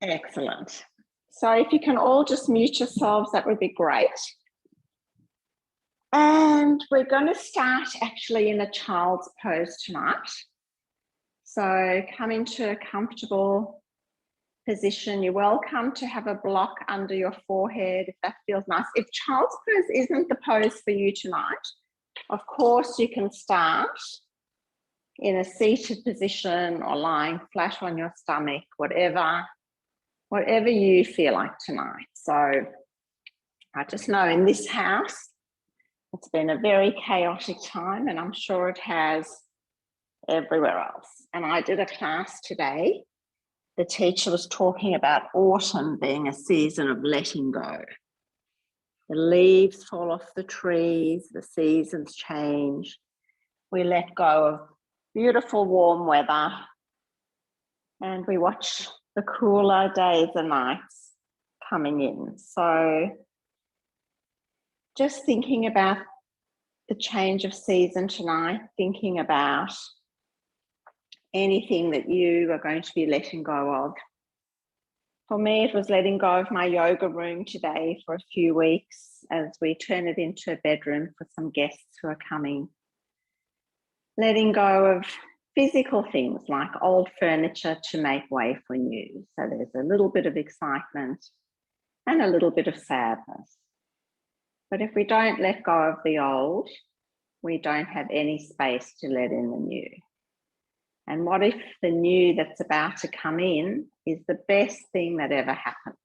Excellent. So if you can all just mute yourselves, that would be great. And we're going to start actually in a child's pose tonight. So come into a comfortable position. You're welcome to have a block under your forehead if that feels nice. If child's pose isn't the pose for you tonight, of course you can start in a seated position or lying flat on your stomach, whatever you feel like tonight. So I just know in this house, it's been a very chaotic time, and I'm sure it has everywhere else. And I did a class today. The teacher was talking about autumn being a season of letting go. The leaves fall off the trees, the seasons change. We let go of beautiful warm weather, and we watch the cooler days and nights coming in. So just thinking about the change of season tonight, thinking about anything that you are going to be letting go of. For me, it was letting go of my yoga room today for a few weeks as we turn it into a bedroom for some guests who are coming. Letting go of physical things like old furniture to make way for new. So there's a little bit of excitement and a little bit of sadness. But if we don't let go of the old, we don't have any space to let in the new. And what if the new that's about to come in is the best thing that ever happened?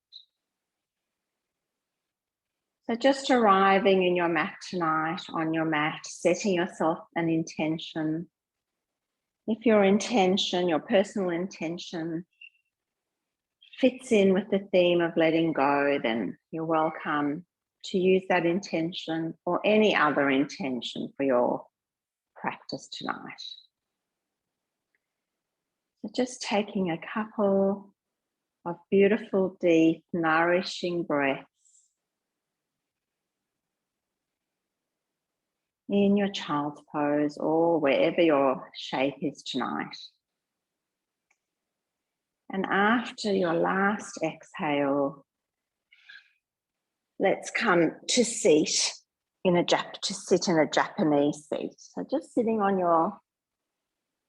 So just arriving in your mat tonight, on your mat, setting yourself an intention. If your intention, your personal intention, fits in with the theme of letting go, then you're welcome to use that intention or any other intention for your practice tonight. So just taking a couple of beautiful, deep, nourishing breaths in your child's pose or wherever your shape is tonight. And after your last exhale, let's come to sit in a Japanese seat. So just sitting on your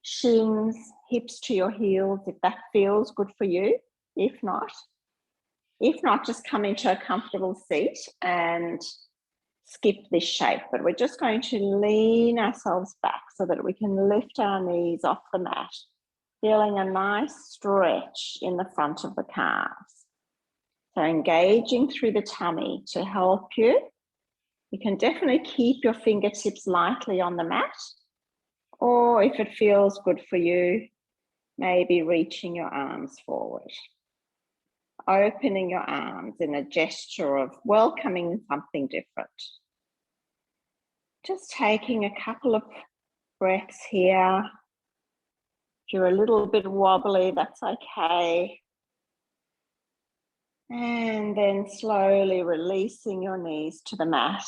shins, hips to your heels, if that feels good for you. If not, just come into a comfortable seat and skip this shape. But we're just going to lean ourselves back so that we can lift our knees off the mat, feeling a nice stretch in the front of the calves. So engaging through the tummy to help you. You can definitely keep your fingertips lightly on the mat, or if it feels good for you, maybe reaching your arms forward. Opening your arms in a gesture of welcoming something different. Just taking a couple of breaths here. If you're a little bit wobbly, that's okay. And then slowly releasing your knees to the mat,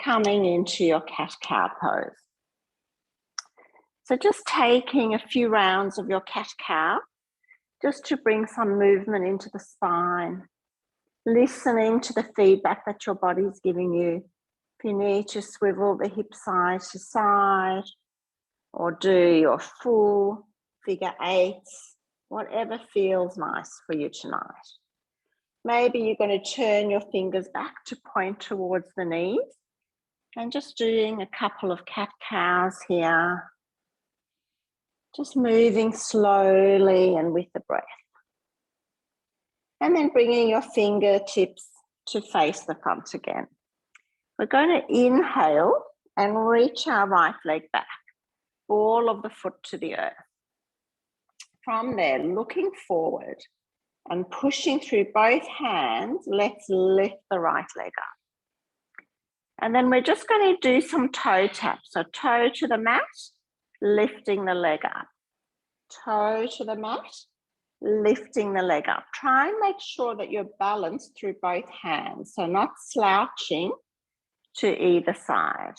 coming into your cat-cow pose. So just taking a few rounds of your cat-cow, just to bring some movement into the spine, listening to the feedback that your body's giving you. If you need to swivel the hip side to side, or do your full figure eights, whatever feels nice for you tonight. Maybe you're going to turn your fingers back to point towards the knees and just doing a couple of cat-cows here. Just moving slowly and with the breath. And then bringing your fingertips to face the front again. We're going to inhale and reach our right leg back, ball of the foot to the earth. From there, looking forward and pushing through both hands, let's lift the right leg up. And then we're just going to do some toe taps. So toe to the mat, lifting the leg up. Toe to the mat, lifting the leg up. Try and make sure that you're balanced through both hands, so not slouching to either side.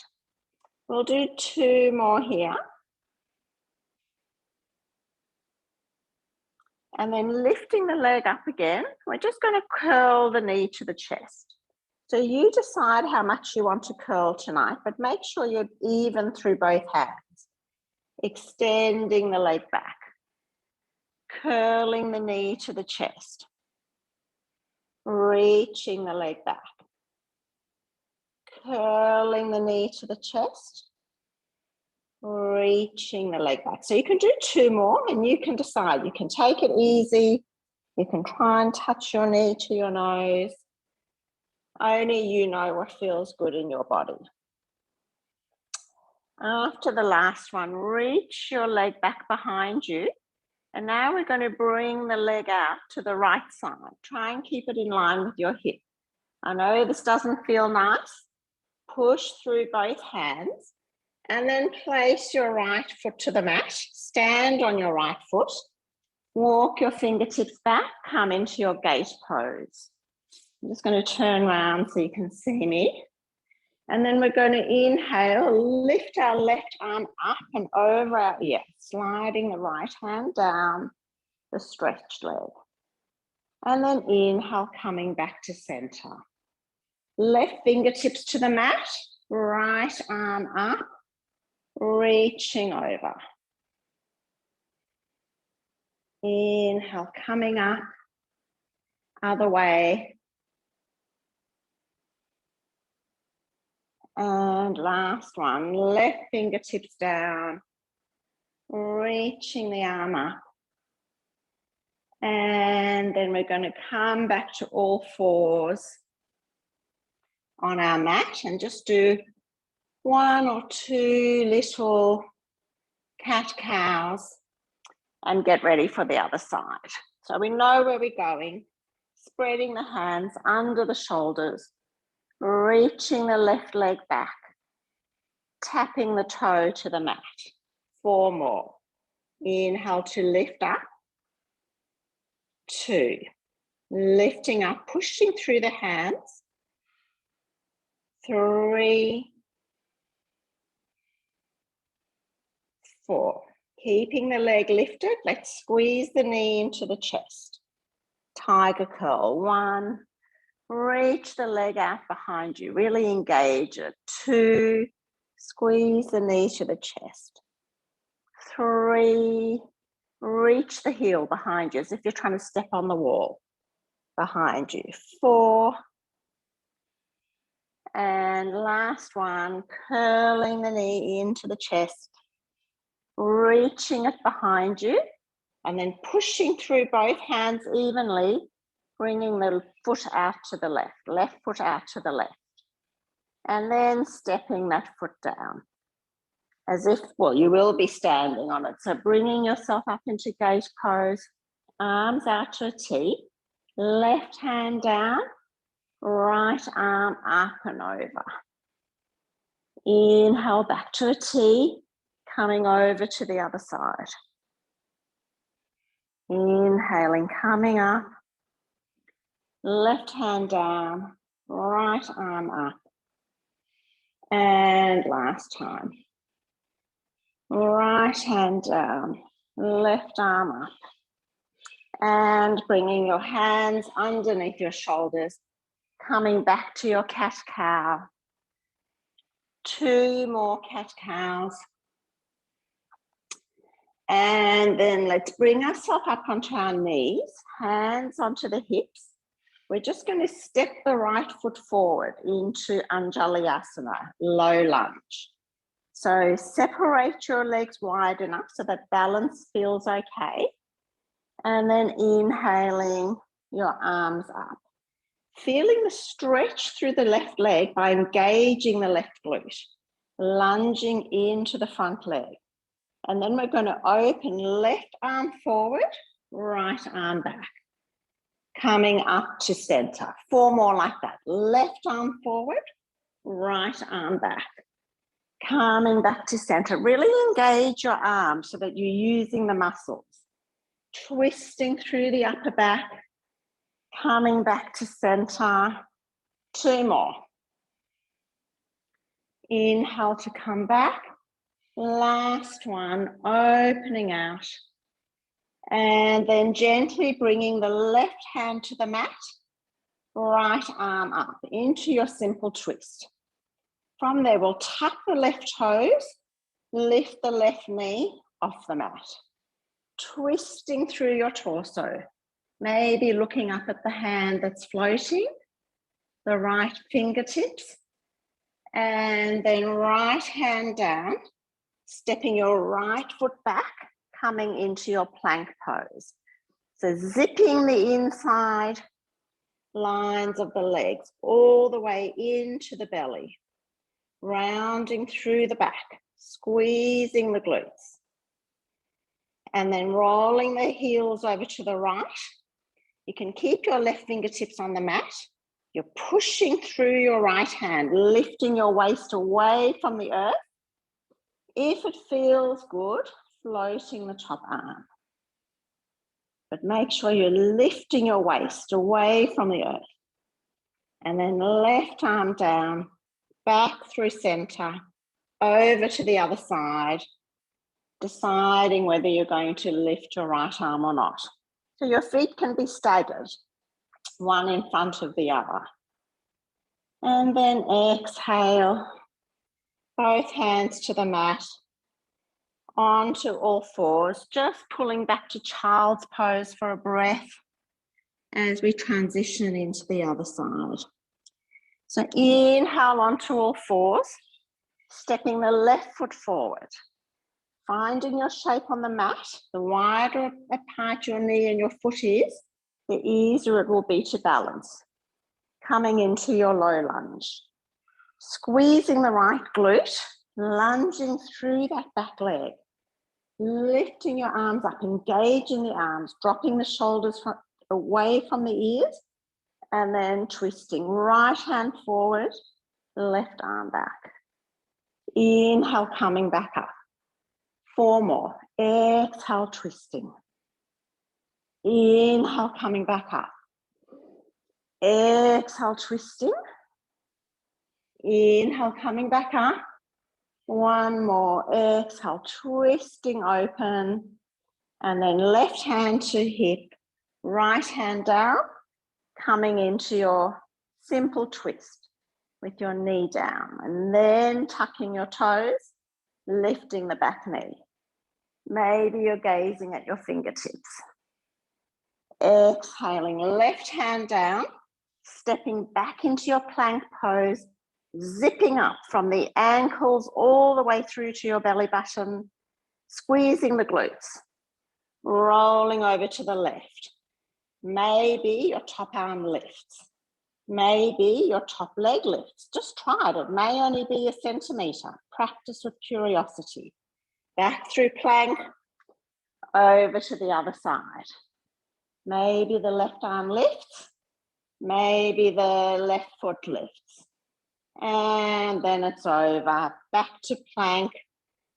We'll do 2 more here. And then lifting the leg up again, we're just going to curl the knee to the chest. So you decide how much you want to curl tonight, but make sure you're even through both hands. Extending the leg back. Curling the knee to the chest. Reaching the leg back. Curling the knee to the chest. Reaching the leg back. So you can do 2 more and you can decide. You can take it easy. You can try and touch your knee to your nose. Only you know what feels good in your body. After the last one, reach your leg back behind you. And now we're going to bring the leg out to the right side. Try and keep it in line with your hip. I know this doesn't feel nice. Push through both hands and then place your right foot to the mat. Stand on your right foot. Walk your fingertips back. Come into your gate pose. I'm just going to turn around so you can see me. And then we're going to inhale, lift our left arm up and over our ear, sliding the right hand down the stretched leg. And then inhale, coming back to center. Left fingertips to the mat, right arm up, reaching over. Inhale, coming up, other way. And last one, left fingertips down, reaching the arm up. And then we're going to come back to all fours on our mat and just do 1 or 2 little cat-cows and get ready for the other side. So we know where we're going, spreading the hands under the shoulders, reaching the left leg back, tapping the toe to the mat. 4 more. Inhale to lift up. 2. Lifting up, pushing through the hands. 3. 4. Keeping the leg lifted, let's squeeze the knee into the chest. Tiger curl. 1. Reach the leg out behind you. Really engage it. 2. Squeeze the knee to the chest. 3. Reach the heel behind you as if you're trying to step on the wall behind you. 4. And last one, curling the knee into the chest. Reaching it behind you and then pushing through both hands evenly, bringing the foot out to the left foot out to the left, and then stepping that foot down as if, well, you will be standing on it. So bringing yourself up into gate pose, arms out to a T, left hand down, right arm up and over. Inhale back to a T, coming over to the other side. Inhaling, coming up, left hand down, right arm up. And last time. Right hand down, left arm up. And bringing your hands underneath your shoulders, coming back to your cat-cow. 2 more cat-cows. And then let's bring ourselves up onto our knees, hands onto the hips. We're just going to step the right foot forward into Anjali Asana, low lunge. So separate your legs wide enough so that balance feels okay. And then inhaling your arms up. Feeling the stretch through the left leg by engaging the left glute. Lunging into the front leg. And then we're going to open left arm forward, right arm back. Coming up to center. 4 more like that. Left arm forward, right arm back. Coming back to center. Really engage your arms so that you're using the muscles. Twisting through the upper back. Coming back to center. 2 more. Inhale to come back. Last one, opening out. And then gently bringing the left hand to the mat, right arm up into your simple twist. From there, we'll tuck the left toes, lift the left knee off the mat, twisting through your torso, maybe looking up at the hand that's floating, the right fingertips, and then right hand down, stepping your right foot back, coming into your plank pose. So zipping the inside lines of the legs all the way into the belly, rounding through the back, squeezing the glutes. And then rolling the heels over to the right. You can keep your left fingertips on the mat. You're pushing through your right hand, lifting your waist away from the earth. If it feels good, floating the top arm. But make sure you're lifting your waist away from the earth. And then left arm down, back through center, over to the other side, deciding whether you're going to lift your right arm or not. So your feet can be staggered, one in front of the other. And then exhale, both hands to the mat, onto all fours, just pulling back to child's pose for a breath as we transition into the other side. So inhale onto all fours, stepping the left foot forward, finding your shape on the mat. The wider apart your knee and your foot is, the easier it will be to balance. Coming into your low lunge, squeezing the right glute, lunging through that back leg, lifting your arms up, engaging the arms, dropping the shoulders away from the ears, and then twisting. Right hand forward, left arm back. Inhale, coming back up. 4 more. Exhale, twisting. Inhale, coming back up. Exhale, twisting. Inhale, coming back up. 1 more. Exhale, twisting open. And then left hand to hip, right hand down, coming into your simple twist with your knee down. And then tucking your toes, lifting the back knee. Maybe you're gazing at your fingertips. Exhaling, left hand down, stepping back into your plank pose, zipping up from the ankles all the way through to your belly button, squeezing the glutes, rolling over to the left. Maybe your top arm lifts. Maybe your top leg lifts. Just try it. It may only be a centimetre. Practice with curiosity. Back through plank, over to the other side. Maybe the left arm lifts. Maybe the left foot lifts. And then it's over. Back to plank,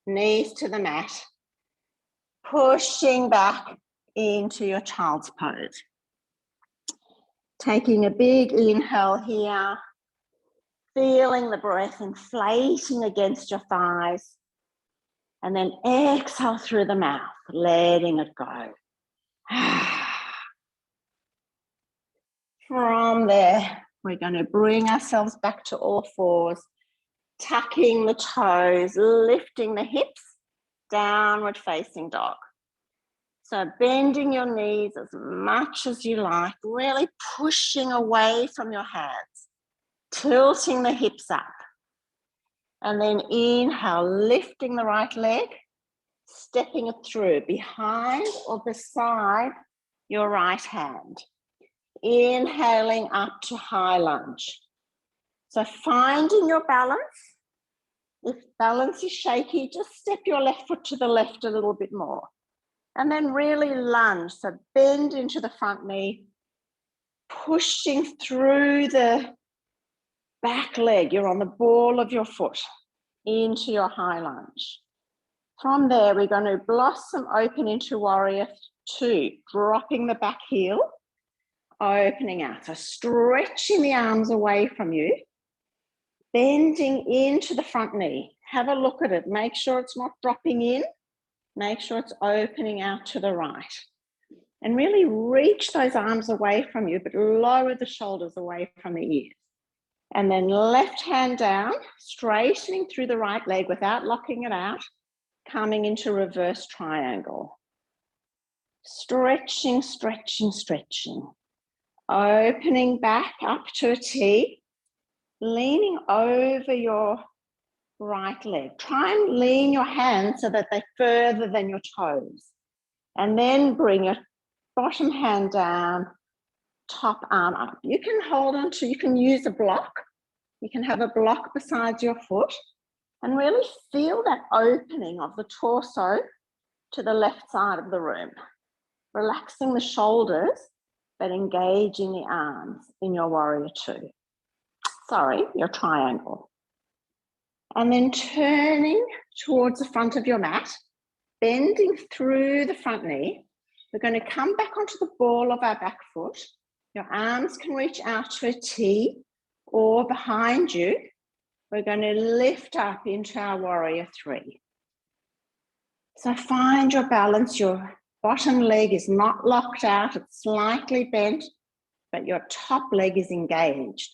knees to the mat. Pushing back into your child's pose. Taking a big inhale here. Feeling the breath inflating against your thighs. And then exhale through the mouth, letting it go. From there, we're going to bring ourselves back to all fours, tucking the toes, lifting the hips, downward facing dog. So bending your knees as much as you like, really pushing away from your hands, tilting the hips up. And then inhale, lifting the right leg, stepping it through behind or beside your right hand. Inhaling up to high lunge. So finding your balance. If balance is shaky, just step your left foot to the left a little bit more. And then really lunge. So bend into the front knee, pushing through the back leg. You're on the ball of your foot into your high lunge. From there, we're going to blossom open into warrior 2, dropping the back heel, opening out. So stretching the arms away from you, bending into the front knee. Have a look at it. Make sure it's not dropping in. Make sure it's opening out to the right. And really reach those arms away from you, but lower the shoulders away from the ears. And then left hand down, straightening through the right leg without locking it out, coming into reverse triangle. Stretching, stretching, stretching. Opening back up to a T, leaning over your right leg. Try and lean your hands so that they're further than your toes. And then bring your bottom hand down, top arm up. You can hold on to, you can use a block. You can have a block beside your foot and really feel that opening of the torso to the left side of the room. Relaxing the shoulders, but engaging the arms in your warrior two. Sorry, your triangle. And then turning towards the front of your mat, bending through the front knee. We're going to come back onto the ball of our back foot. Your arms can reach out to a T or behind you. We're going to lift up into our warrior three. So find your balance. Your bottom leg is not locked out, it's slightly bent, but your top leg is engaged.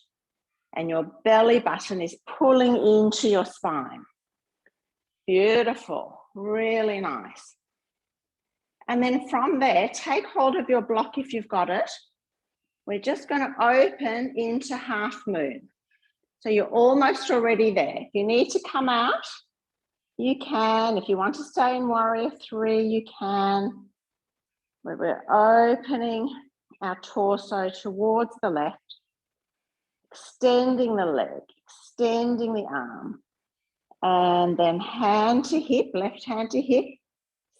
And your belly button is pulling into your spine. Beautiful, really nice. And then from there, take hold of your block if you've got it. We're just going to open into half moon. So you're almost already there. If you need to come out, you can. If you want to stay in warrior three, you can. We're opening our torso towards the left, extending the leg, extending the arm, and then hand to hip, left hand to hip,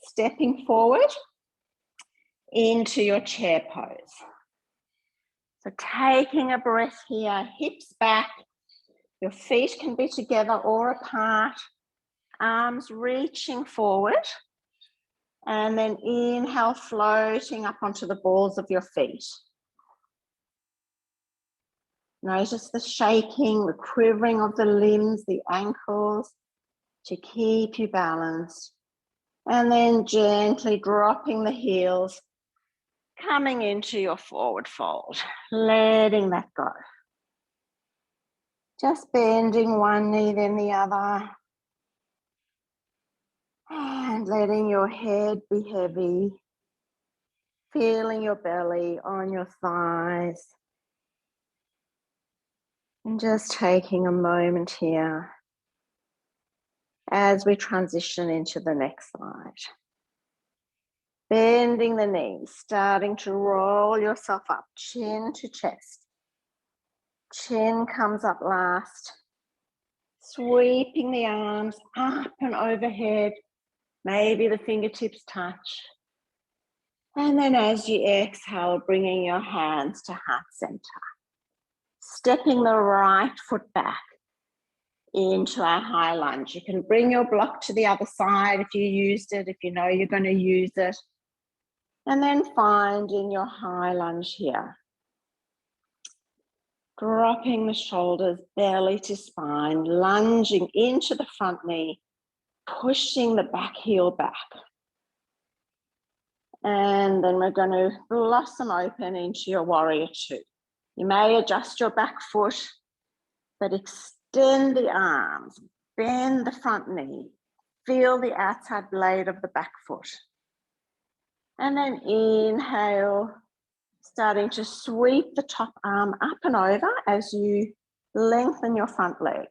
stepping forward into your chair pose. So taking a breath here, hips back, your feet can be together or apart, arms reaching forward, and then inhale, floating up onto the balls of your feet. Notice the shaking, the quivering of the limbs, the ankles, to keep you balanced. And then gently dropping the heels, coming into your forward fold, letting that go. Just bending one knee, then the other. And letting your head be heavy. Feeling your belly on your thighs. And just taking a moment here as we transition into the next side. Bending the knees, starting to roll yourself up, chin to chest. Chin comes up last. Sweeping the arms up and overhead. Maybe the fingertips touch. And then as you exhale, bringing your hands to heart center. Stepping the right foot back into our high lunge. You can bring your block to the other side if you used it, if you know you're going to use it. And then finding your high lunge here. Dropping the shoulders, belly to spine, lunging into the front knee, pushing the back heel back. And then we're going to blossom open into your warrior two. You may adjust your back foot, but extend the arms, bend the front knee, feel the outside blade of the back foot. And then inhale, starting to sweep the top arm up and over as you lengthen your front leg.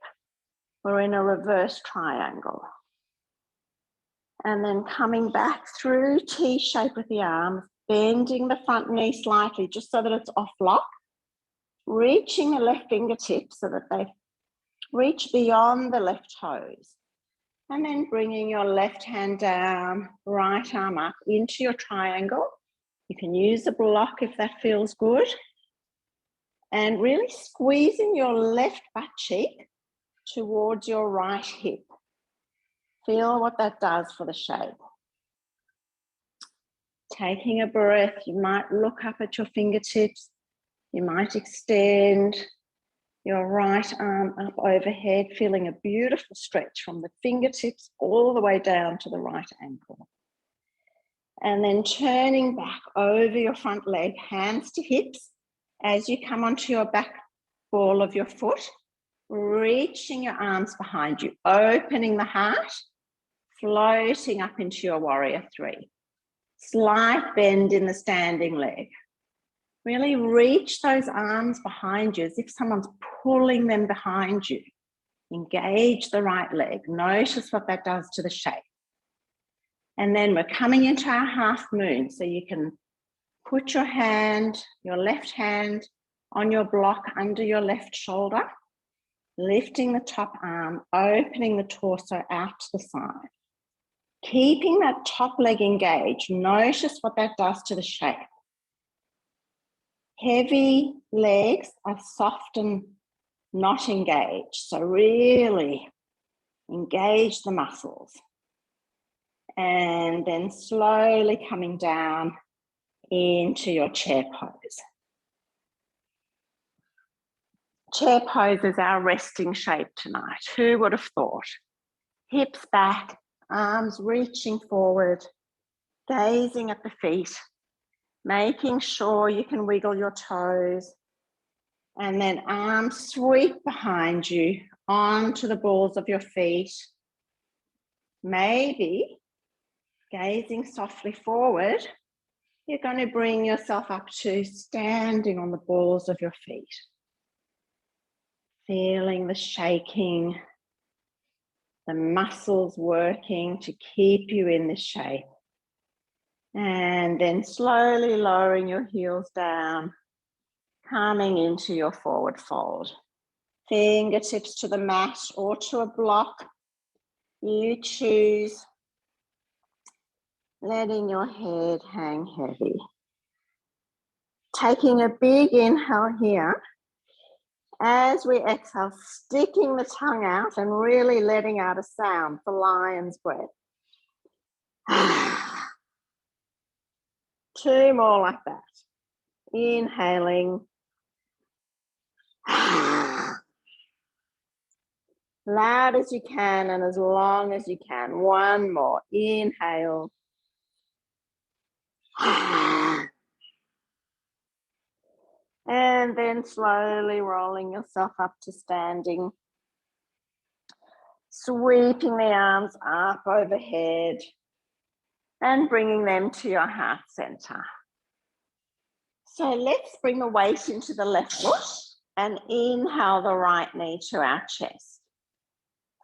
We're in a reverse triangle. And then coming back through T shape with the arms, bending the front knee slightly just so that it's off lock. Reaching the left fingertips so that they reach beyond the left toes. And then bringing your left hand down, right arm up into your triangle. You can use a block if that feels good. And really squeezing your left butt cheek towards your right hip. Feel what that does for the shape. Taking a breath, you might look up at your fingertips. You might extend your right arm up overhead, feeling a beautiful stretch from the fingertips all the way down to the right ankle. And then turning back over your front leg, hands to hips. As you come onto your back ball of your foot, reaching your arms behind you, opening the heart, floating up into your warrior three. Slight bend in the standing leg. Really reach those arms behind you as if someone's pulling them behind you. Engage the right leg. Notice what that does to the shape. And then we're coming into our half moon. So you can put your hand, your left hand on your block under your left shoulder, lifting the top arm, opening the torso out to the side. Keeping that top leg engaged, notice what that does to the shape. Heavy legs are soft and not engaged, so really engage the muscles. And then slowly coming down into your chair pose. Chair pose is our resting shape tonight. Who would have thought? Hips back, arms reaching forward, gazing at the feet, making sure you can wiggle your toes, and then arms sweep behind you onto the balls of your feet. Maybe gazing softly forward, you're going to bring yourself up to standing on the balls of your feet. Feeling the shaking, the muscles working to keep you in this shape. And then slowly lowering your heels down, coming into your forward fold. Fingertips to the mat or to a block. You choose. Letting your head hang heavy. Taking a big inhale here. As we exhale, sticking the tongue out and really letting out a sound, the lion's breath. 2 more like that. Inhaling. Loud as you can and as long as you can. 1 more. Inhale. And then slowly rolling yourself up to standing. Sweeping the arms up overhead and bringing them to your heart center. So let's bring the weight into the left foot and inhale the right knee to our chest.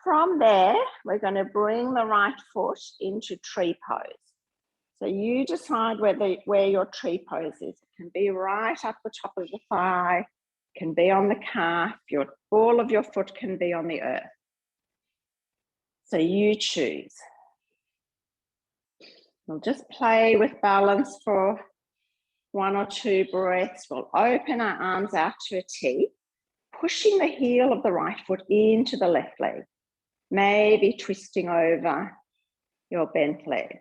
From there, we're going to bring the right foot into tree pose. So you decide where your tree pose is. It can be right up the top of the thigh, can be on the calf, your ball of your foot can be on the earth. So you choose. We'll just play with balance for 1 or 2 breaths. We'll open our arms out to a T, pushing the heel of the right foot into the left leg, maybe twisting over your bent leg.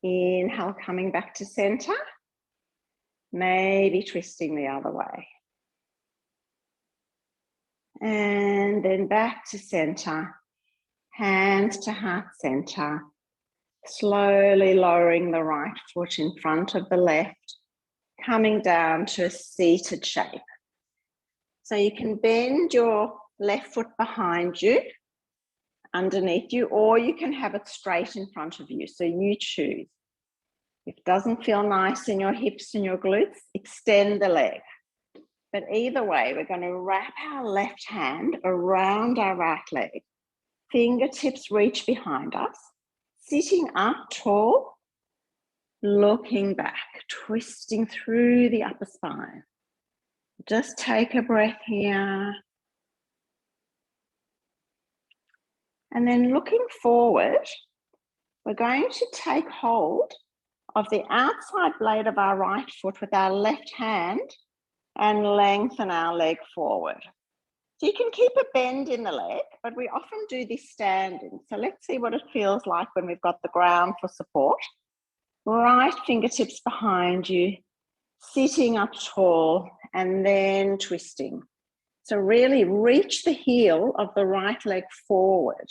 Inhale, coming back to center, maybe twisting the other way. And then back to center, hands to heart center, slowly lowering the right foot in front of the left, coming down to a seated shape. So you can bend your left foot behind you, underneath you, or you can have it straight in front of you. So you choose. If it doesn't feel nice in your hips and your glutes, extend the leg. But either way, we're going to wrap our left hand around our right leg. Fingertips reach behind us, sitting up tall, looking back, twisting through the upper spine. Just take a breath here. And then looking forward, we're going to take hold of the outside blade of our right foot with our left hand and lengthen our leg forward. So you can keep a bend in the leg, but we often do this standing. So let's see what it feels like when we've got the ground for support. Right fingertips behind you, sitting up tall and then twisting. So really reach the heel of the right leg forward.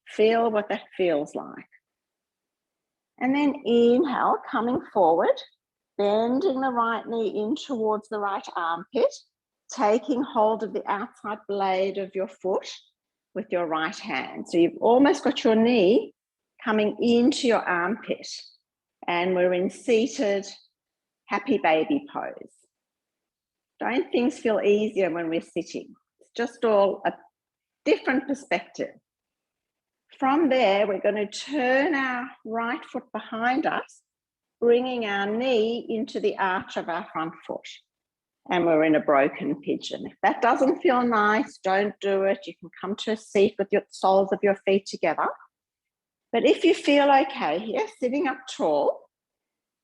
Feel what that feels like. And then inhale, coming forward, bending the right knee in towards the right armpit, taking hold of the outside blade of your foot with your right hand. So you've almost got your knee coming into your armpit. And we're in seated happy baby pose. Don't things feel easier when we're sitting? It's just all a different perspective. From there, we're going to turn our right foot behind us, bringing our knee into the arch of our front foot. And we're in a broken pigeon. If that doesn't feel nice, don't do it. You can come to a seat with your soles of your feet together. But if you feel okay here, sitting up tall,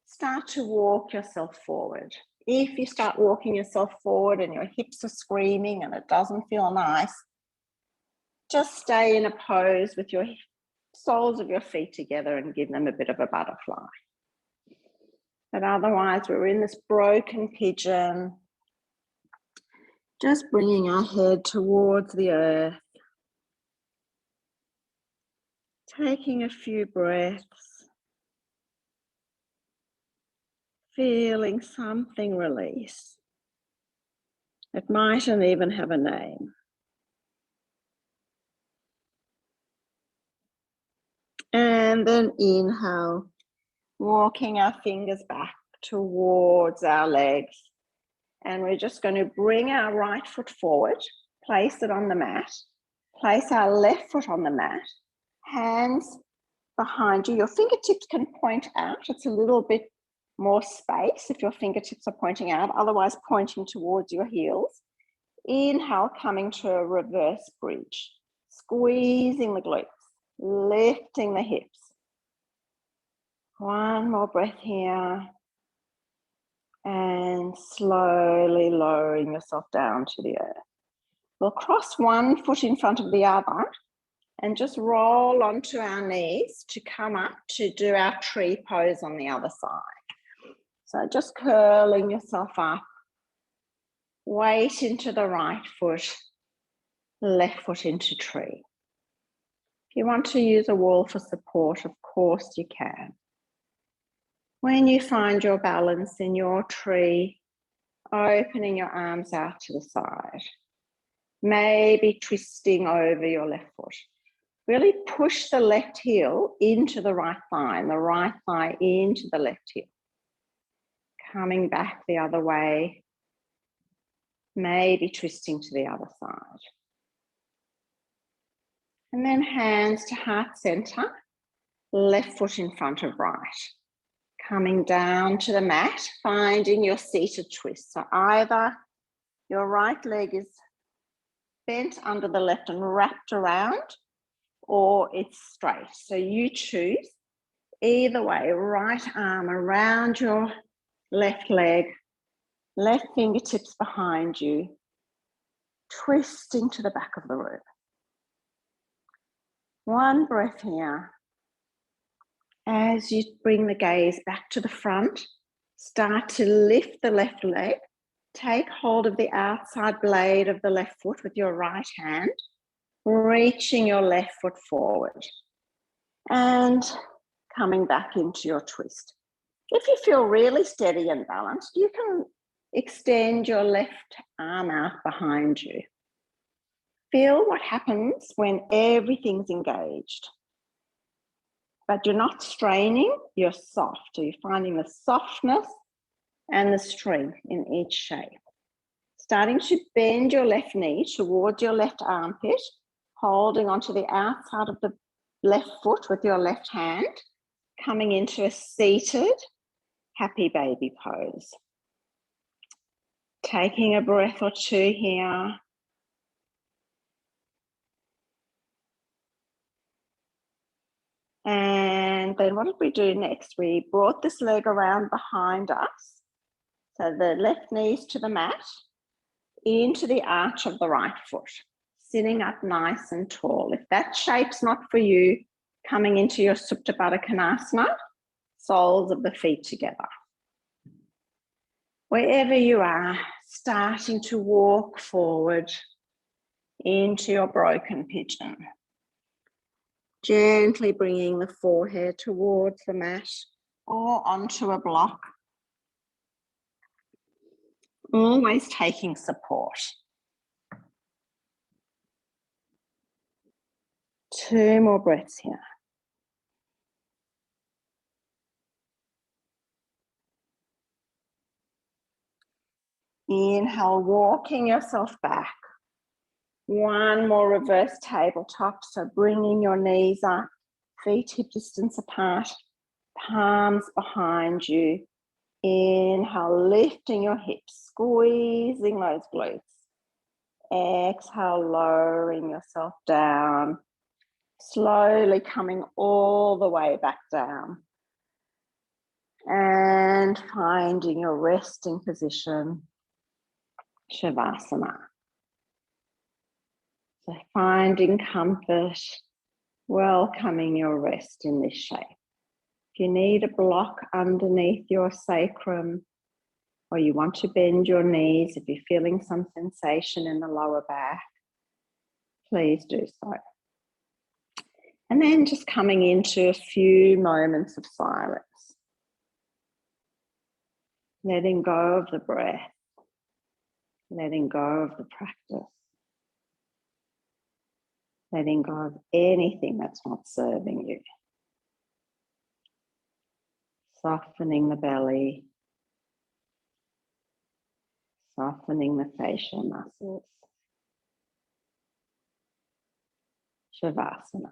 start to walk yourself forward. If you start walking yourself forward and your hips are screaming and it doesn't feel nice, just stay in a pose with your soles of your feet together and give them a bit of a butterfly. But otherwise, we're in this broken pigeon, just bringing our head towards the earth, taking a few breaths, feeling something release. It mightn't even have a name. And then inhale, walking our fingers back towards our legs. And we're just going to bring our right foot forward, place it on the mat, place our left foot on the mat, hands behind you. Your fingertips can point out. It's a little bit more space if your fingertips are pointing out, otherwise pointing towards your heels. Inhale, coming to a reverse bridge, squeezing the glutes, lifting the hips. One more breath here. And slowly lowering yourself down to the earth. We'll cross one foot in front of the other and just roll onto our knees to come up to do our tree pose on the other side. So just curling yourself up, weight into the right foot, left foot into tree. If you want to use a wall for support, of course you can. When you find your balance in your tree, opening your arms out to the side, maybe twisting over your left foot. Really push the left heel into the right thigh and the right thigh into the left heel. Coming back the other way, maybe twisting to the other side. And then hands to heart center, left foot in front of right. Coming down to the mat, finding your seated twist. So either your right leg is bent under the left and wrapped around, or it's straight. So you choose. Either way, right arm around your left leg, left fingertips behind you, twisting to the back of the room. One breath here. As you bring the gaze back to the front, start to lift the left leg. Take hold of the outside blade of the left foot with your right hand, reaching your left foot forward and coming back into your twist. If you feel really steady and balanced, you can extend your left arm out behind you. Feel what happens when everything's engaged. But you're not straining, you're soft. So you're finding the softness and the strength in each shape. Starting to bend your left knee towards your left armpit, holding onto the outside of the left foot with your left hand, coming into a seated happy baby pose. Taking a breath or two here. And then what did we do next? We brought this leg around behind us. So the left knees to the mat, into the arch of the right foot, sitting up nice and tall. If that shape's not for you, coming into your Supta Baddha Konasana, soles of the feet together. Wherever you are, starting to walk forward into your broken pigeon. Gently bringing the forehead towards the mat or onto a block. Always taking support. 2 more breaths here. Inhale, walking yourself back. 1 more reverse tabletop. So bringing your knees up, feet hip distance apart, palms behind you. Inhale, lifting your hips, squeezing those glutes. Exhale, lowering yourself down. Slowly coming all the way back down. And finding your resting position, Shavasana. So finding comfort, welcoming your rest in this shape. If you need a block underneath your sacrum, or you want to bend your knees, if you're feeling some sensation in the lower back, please do so. And then just coming into a few moments of silence. Letting go of the breath, letting go of the practice, letting go of anything that's not serving you. Softening the belly, softening the facial muscles. Shavasana.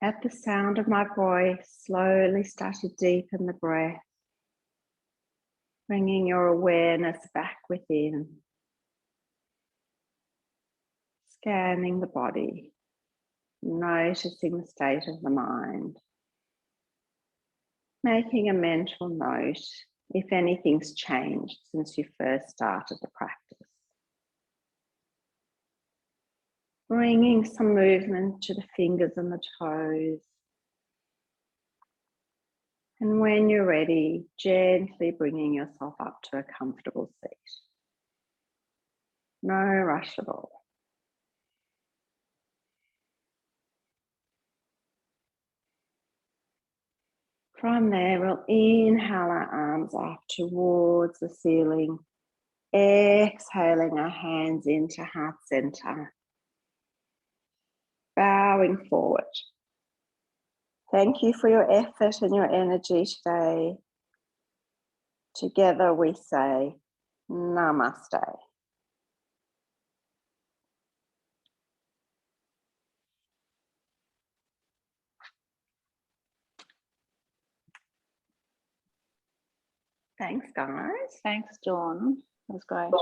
At the sound of my voice, slowly start to deepen the breath, bringing your awareness back within, scanning the body, noticing the state of the mind, making a mental note if anything's changed since you first started the practice. Bringing some movement to the fingers and the toes. And when you're ready, gently bringing yourself up to a comfortable seat. No rush at all. From there, we'll inhale our arms up towards the ceiling. Exhaling our hands into heart center. Bowing forward. Thank you for your effort and your energy today. Together we say, Namaste. Thanks, guys. Thanks, Dawn. That was great.